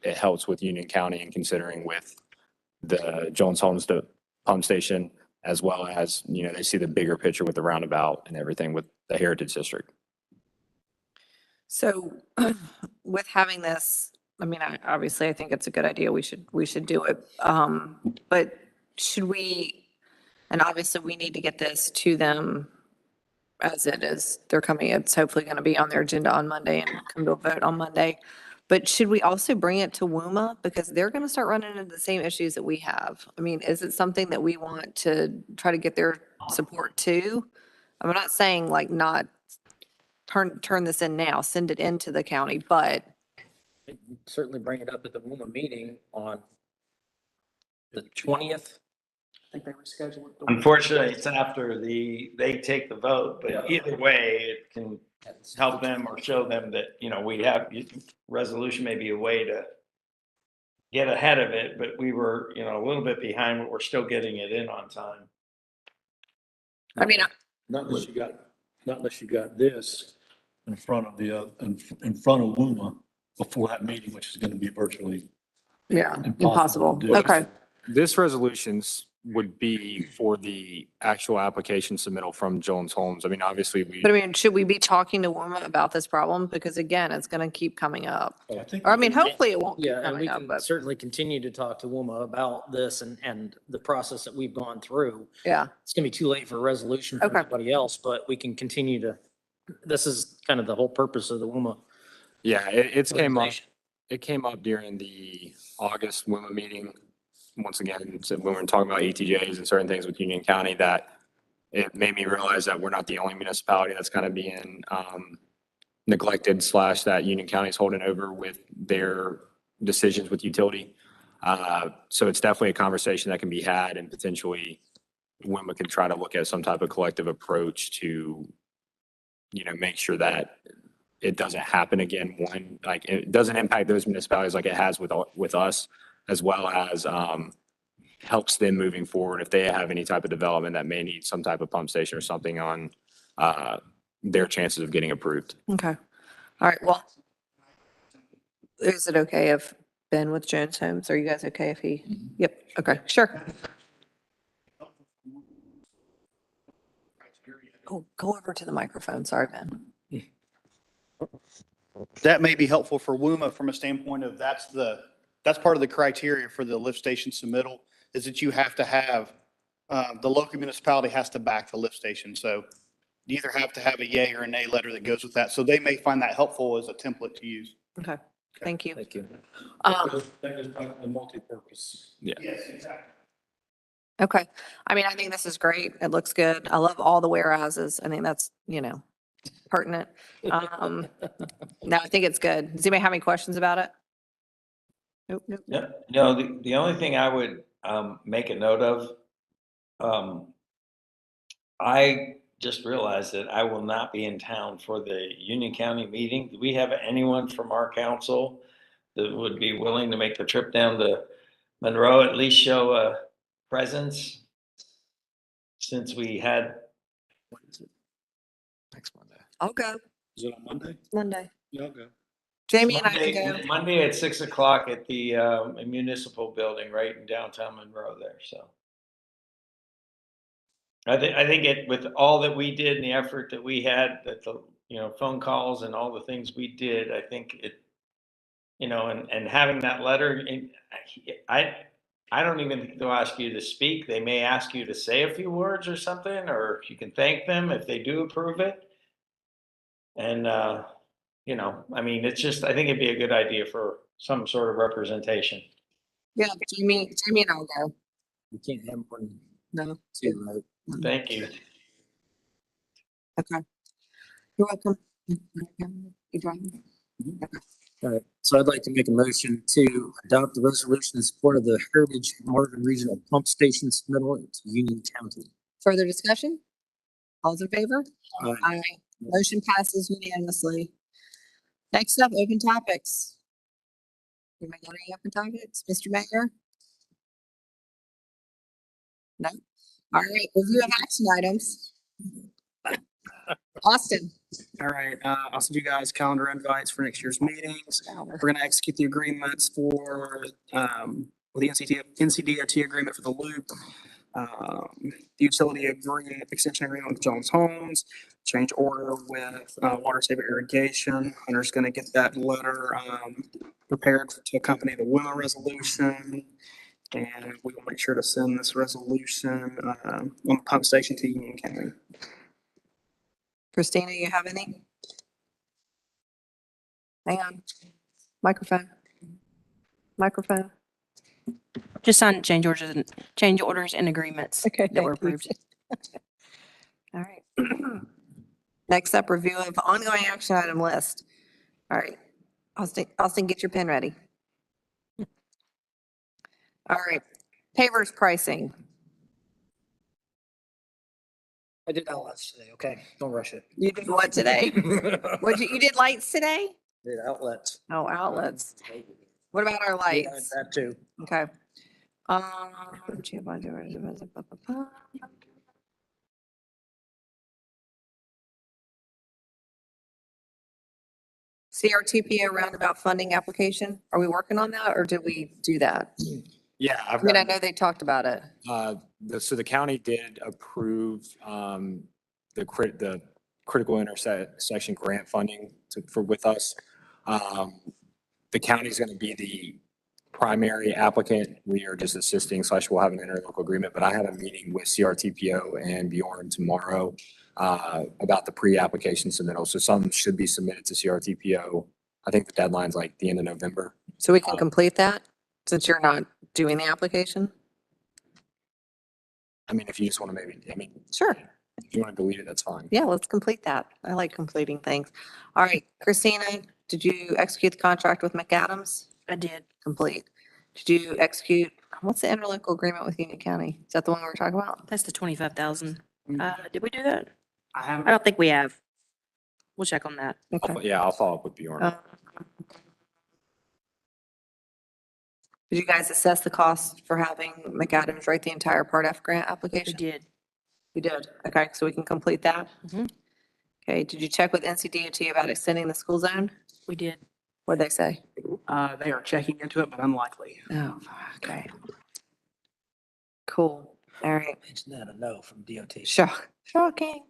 it helps with Union County and considering with the Jones Homes to pump station, as well as, you know, they see the bigger picture with the roundabout and everything with the heritage district. So with having this, I mean, obviously I think it's a good idea. We should do it. But should we, and obviously we need to get this to them as it is, they're coming, it's hopefully going to be on their agenda on Monday and come to a vote on Monday. But should we also bring it to WUMA? Because they're going to start running into the same issues that we have. I mean, is it something that we want to try to get their support too? I'm not saying like not turn this in now, send it into the county, but Certainly bring it up at the WUMA meeting on the 20th. think they rescheduled it. Unfortunately, it's after they take the vote, but either way, it can help them or show them that, we have, resolution may be a way to get ahead of it, but we were, a little bit behind, but we're still getting it in on time. I mean, Not unless you got this in front of in front of WUMA before that meeting, which is going to be virtually yeah, impossible to do. Okay. This resolutions would be for the actual application submittal from Jones Holmes. I mean, obviously, But I mean, should we be talking to WUMA about this problem? Because again, it's going to keep coming up. I think Or I mean, hopefully it won't keep Yeah, and coming we up, can but certainly continue to talk to WUMA about this and the process that we've gone through. yeah, It's gonna be too late for a resolution from Okay. anybody else, but we can continue to, this is kind of the whole purpose of the WUMA. yeah, it came up. organization. It came up during the August WUMA meeting. Once again, so when we were talking about ETJs and certain things with Union County, that it made me realize that we're not the only municipality that's kind of being neglected / that Union County is holding over with their decisions with utility. So it's definitely a conversation that can be had, and potentially WUMA can try to look at some type of collective approach to, make sure that it doesn't happen again. One, like, it doesn't impact those municipalities like it has with us, as well as helps them moving forward if they have any type of development that may need some type of pump station or something on their chances of getting approved. okay. All right, well, is it okay if Ben with Jones Homes, are you guys okay if he, yep, okay, sure. Go over to the microphone, sorry, Ben. That may be helpful for WUMA from a standpoint of that's part of the criteria for the lift station submittal, is that you have to have, the local municipality has to back the lift station. So you either have to have a yay or a nay letter that goes with that. So they may find that helpful as a template to use. Okay, thank you. Thank you. That is a multi-purpose. Yeah. Yes, exactly. Okay, I mean, I think this is great. It looks good. I love all the whereases. I think that's, pertinent. No, I think it's good. Does anybody have any questions about it? Nope, nope. No, the only thing I would make a note of, I just realized that I will not be in town for the Union County meeting. Do we have anyone from our council that would be willing to make the trip down to Monroe, at least show a presence? Since we had, Next Monday. I'll go Is it on Monday? Monday. Yeah, I'll go. Jamie and I can go. Monday at 6 o'clock at the municipal building right in downtown Monroe there, so. I think it, with all that we did and the effort that we had, that the, phone calls and all the things we did, I think it, and having that letter, I don't even think they'll ask you to speak. They may ask you to say a few words or something, or you can thank them if they do approve it. And, I mean, it's just, I think it'd be a good idea for some sort of representation. Yeah, Jamie and I'll go. We can't have one, No. two, right? Thank you. Okay. You're welcome. You driving? All right, so I'd like to make a motion to adopt the resolution in support of the Heritage Marvin Regional Pump Station submittal to Union County. Further discussion? All's in favor? Aye. Aye. Motion passes unanimously. Next up, open topics. Anybody got any open topics? Mr. Mayor? No? All right, review of action items. Austin. All right, I'll send you guys calendar invites for next year's meetings. We're gonna execute the agreements for, the NCDOT agreement for the loop. The utility agreement, extension agreement with Jones Homes, change order with, Water Saver Irrigation. Hunter's gonna get that letter, prepared to accompany the WUMA resolution. And we will make sure to send this resolution, on the pump station to Union County. Christina, you have any? Hang on. Microphone. Microphone. Just sign change orders and agreements Okay, that were thank you. approved. All right. Next up, review of ongoing action item list. All right. Austin, get your pen ready. All right. Pavers pricing. I did outlets today, okay? Don't rush it. You did what today? You did lights today? Did outlets. Oh, outlets. What about our Yeah, lights? that too. Okay. CRTPO roundabout funding application, are we working on that or did we do that? Yeah, I I've mean, I got, know they talked about it. so the county did approve, the critical intersection grant funding with us. The county's going to be the primary applicant. We are just assisting / we'll have an interlocal agreement, but I have a meeting with CRTPO and Bjorn tomorrow about the pre-application submittal. So some should be submitted to CRTPO. I think the deadline's like the end of November. So we can complete that since you're not doing the application? I mean, if you just want to Sure. if you want to delete it, that's fine. Yeah, let's complete that. I like completing things. All right, Christina, did you execute the contract with McAdams? I did. Complete. Did you execute, what's the interlocal agreement with Union County? Is that the one we were talking about? That's the 25,000. Did we do that? I I haven't, don't think we have. We'll check on that. Okay. Yeah, I'll follow up with Bjorn. Did you guys assess the cost for having McAdams write the entire Part F grant We application? did. You did. Okay, so we can complete that? Mhm. Okay, did you check with NCDOT about extending the school zone? We did. What'd they say? they are checking into it, but unlikely. Oh, okay. Cool. All right. Mention that, a no from DOT. Shocking.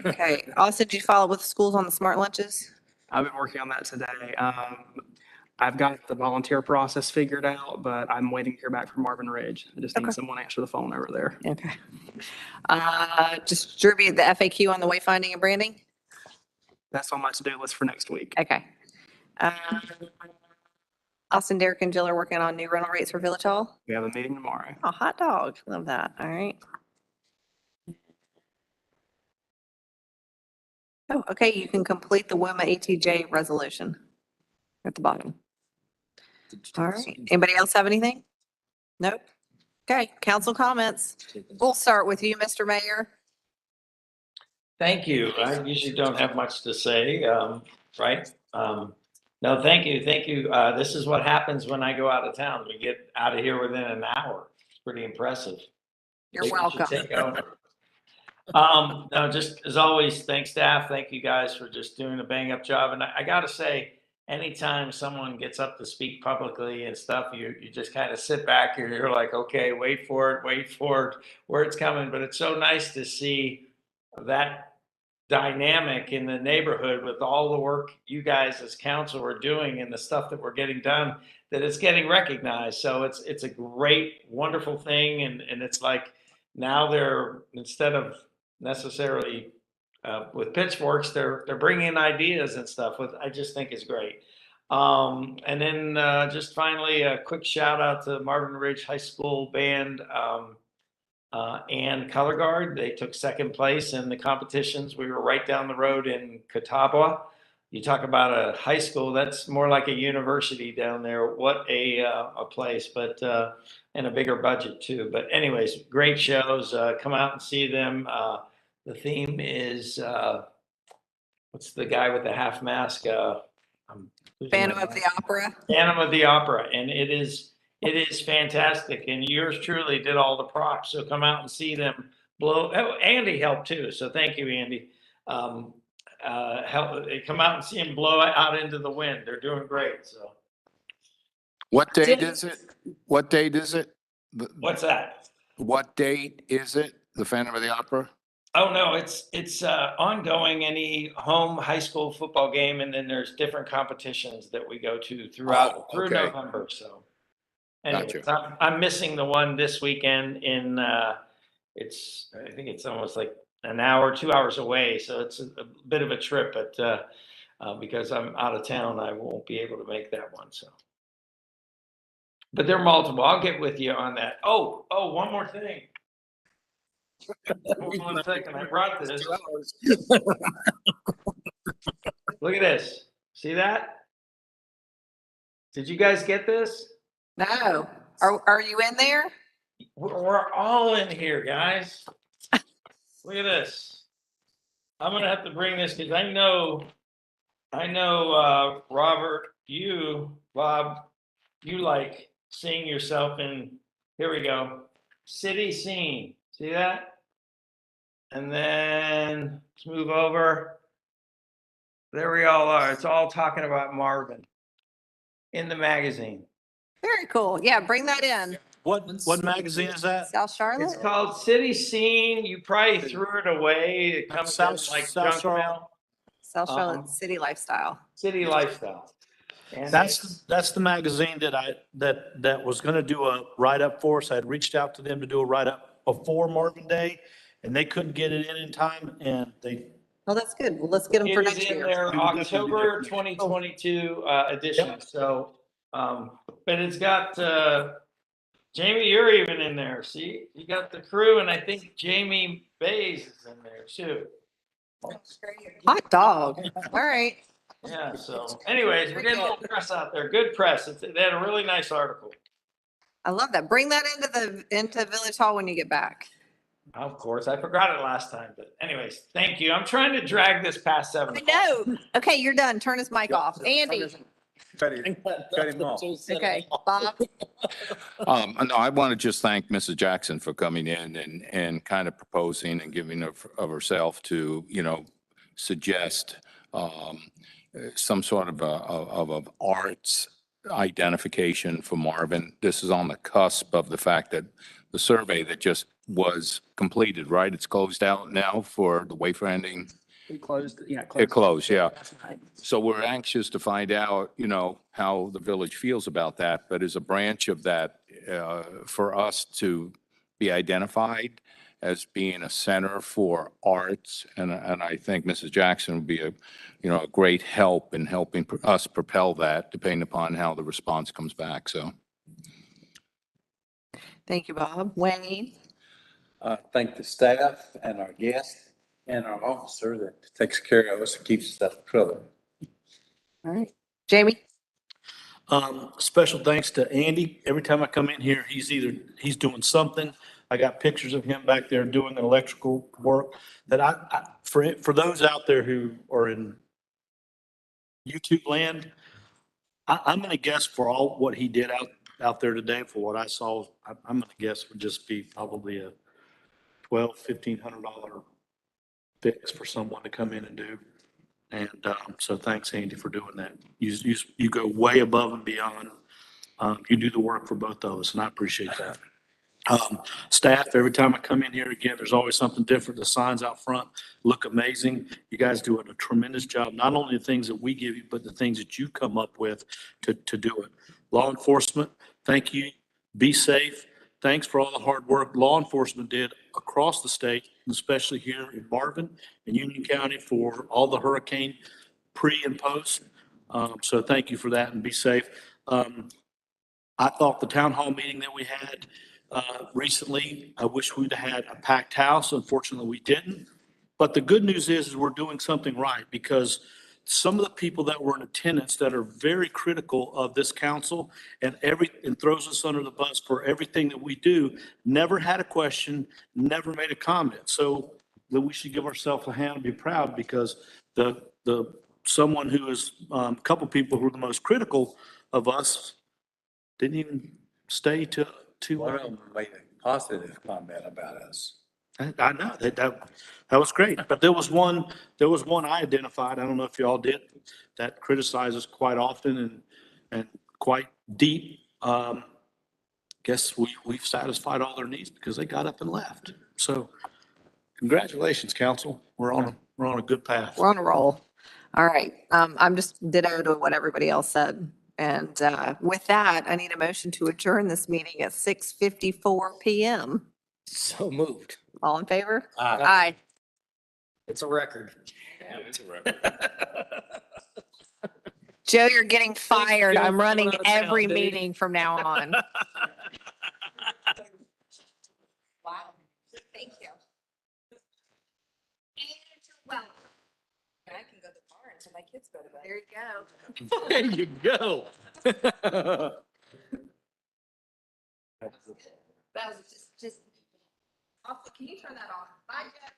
Okay, Austin, did you follow up with the schools on the smart lunches? I've been working on that today. I've got the volunteer process figured out, but I'm waiting to hear back from Marvin Ridge. I just Okay. need someone to answer the phone over there. Okay. Distribute the FAQ on the wayfinding and branding? That's on my to-do list for next week. Okay. Austin, Derek, and Jill are working on new rental rates for Village Hall. We have a meeting tomorrow. Oh, hot dog. Love that. All right. Oh, okay, you can complete the WOMA ATJ resolution at the bottom. All right. Anybody else have anything? Nope. Okay, council comments. We'll start with you, Mr. Mayor. Thank you. I usually don't have much to say, right? No, thank you, thank you. This is what happens when I go out of town. We get out of here within an hour. It's pretty impressive. You're Maybe we should welcome. take over. No, just as always, thanks staff. Thank you guys for just doing a bang up job. And I gotta say, anytime someone gets up to speak publicly and stuff, you just kind of sit back and you're like, okay, wait for it, where it's coming. But it's so nice to see that dynamic in the neighborhood with all the work you guys as council are doing and the stuff that we're getting done, that it's getting recognized. So it's a great, wonderful thing. And it's like now they're, instead of necessarily with pitchforks, they're bringing in ideas and stuff, with I just think is great. And then just finally a quick shout out to Marvin Ridge High School band and Color Guard. They took second place in the competitions. We were right down the road in Catawba. You talk about a high school, that's more like a university down there. What a place, but and a bigger budget too. But anyways, great shows. Come out and see them. The theme is what's the guy with the half mask? Phantom of the Opera. Phantom of the Opera, and it is fantastic. And yours truly did all the props, so come out and see them blow. Oh, Andy helped too, so thank you, Andy. Come out and see them blow out into the wind. They're doing great. So what date is it? What date is it? what's that? What date is it? The Phantom of the Opera? Oh, no, it's ongoing, any home high school football game, and then there's different competitions that we go to through okay. November, so. Anyways, Gotcha. I'm missing the one this weekend in, I think it's almost like an hour, 2 hours away, so it's a bit of a trip, but because I'm out of town, I won't be able to make that one, so. But they're multiple. I'll get with you on that. Oh, one more thing. Hold on a second, I brought this. Look at this. See that? Did you guys get this? No. Are you in there? We're all in here, guys. Look at this. I'm gonna have to bring this because I know, Robert, Bob, you like seeing yourself in, here we go, city scene. See that? And then let's move over. There we all are. It's all talking about Marvin in the magazine. Very cool. Yeah, bring that in. What magazine is that? South Charlotte? It's called City Scene. You probably threw it away. It comes in like junk mail. South Charlotte City Lifestyle. City Lifestyle. And That's the magazine that was gonna do a write-up for us. I had reached out to them to do a write-up before Marvin Day, and they couldn't get it in time, and they. Oh, that's good. Well, let's get them it for is next in year. their We would definitely do October that. 2022 edition. So, but it's got Jamie, you're even in there. See, you got the crew, and I think Jamie Bays is in there too. Hot dog. All right. Yeah. So, anyways, we're getting a little press out there. Good press. They had a really nice article. I love that. Bring that into Village Hall when you get back. Of course, I forgot it last time, but anyways, thank you. I'm trying to drag this past 7 I o'clock. know. Okay, you're done. Turn his mic off. Andy. Cut him off. Okay, Bob. No, I want to just thank Mrs. Jackson for coming in and kind of proposing and giving of herself to, suggest some sort of a arts identification for Marvin. This is on the cusp of the fact that the survey that just was completed, right? It's closed out now for the wayfinding. It closed, yeah. It closed, yeah. So we're anxious to find out, how the village feels about that. But as a branch of that, for us to be identified as being a center for arts, and I think Mrs. Jackson would be a great help in helping us propel that, depending upon how the response comes back. So. Thank you, Bob. Wayne. Thank the staff and our guests and our officer that takes care of us and keeps us out of trouble. All right. Jamie. Special thanks to Andy. Every time I come in here, he's doing something. I got pictures of him back there doing electrical work that for those out there who are in YouTube land, I'm going to guess for all what he did out there today, for what I saw, I'm going to guess would just be probably a $1,200-$1,500 fix for someone to come in and do. And so thanks, Andy, for doing that. You go way above and beyond. You do the work for both of us, and I appreciate that. Staff, every time I come in here again, there's always something different. The signs out front look amazing. You guys do a tremendous job, not only the things that we give you, but the things that you come up with to do it. Law enforcement, thank you. Be safe. Thanks for all the hard work law enforcement did across the state, especially here in Marvin and Union County for all the hurricane pre and post. So thank you for that, and be safe. I thought the town hall meeting that we had recently, I wish we'd have had a packed house. Unfortunately, we didn't. But the good news is we're doing something right, because some of the people that were in attendance that are very critical of this council and throws us under the bus for everything that we do, never had a question, never made a comment. So that we should give ourselves a hand and be proud, because someone who is, a couple people who are the most critical of us didn't even stay to. One of them made a positive comment about us. I know that was great, but there was one I identified. I don't know if y'all did, that criticizes quite often and quite deep. Guess we've satisfied all their needs because they got up and left. So congratulations, council. We're on a good path. We're on a roll. All right. I'm just ditto to what everybody else said. And with that, I need a motion to adjourn this meeting at 6:54 PM. So moved. All in favor? Aye. Aye. It's a record. Joe, you're getting fired. Joe. I'm running Going out of town, every dude. meeting from now on. Wow. Thank you. And you're welcome. And I can go to the bar until my kids go to bed. There you go. There you go. That was just, can you turn that off? Bye, Jeff.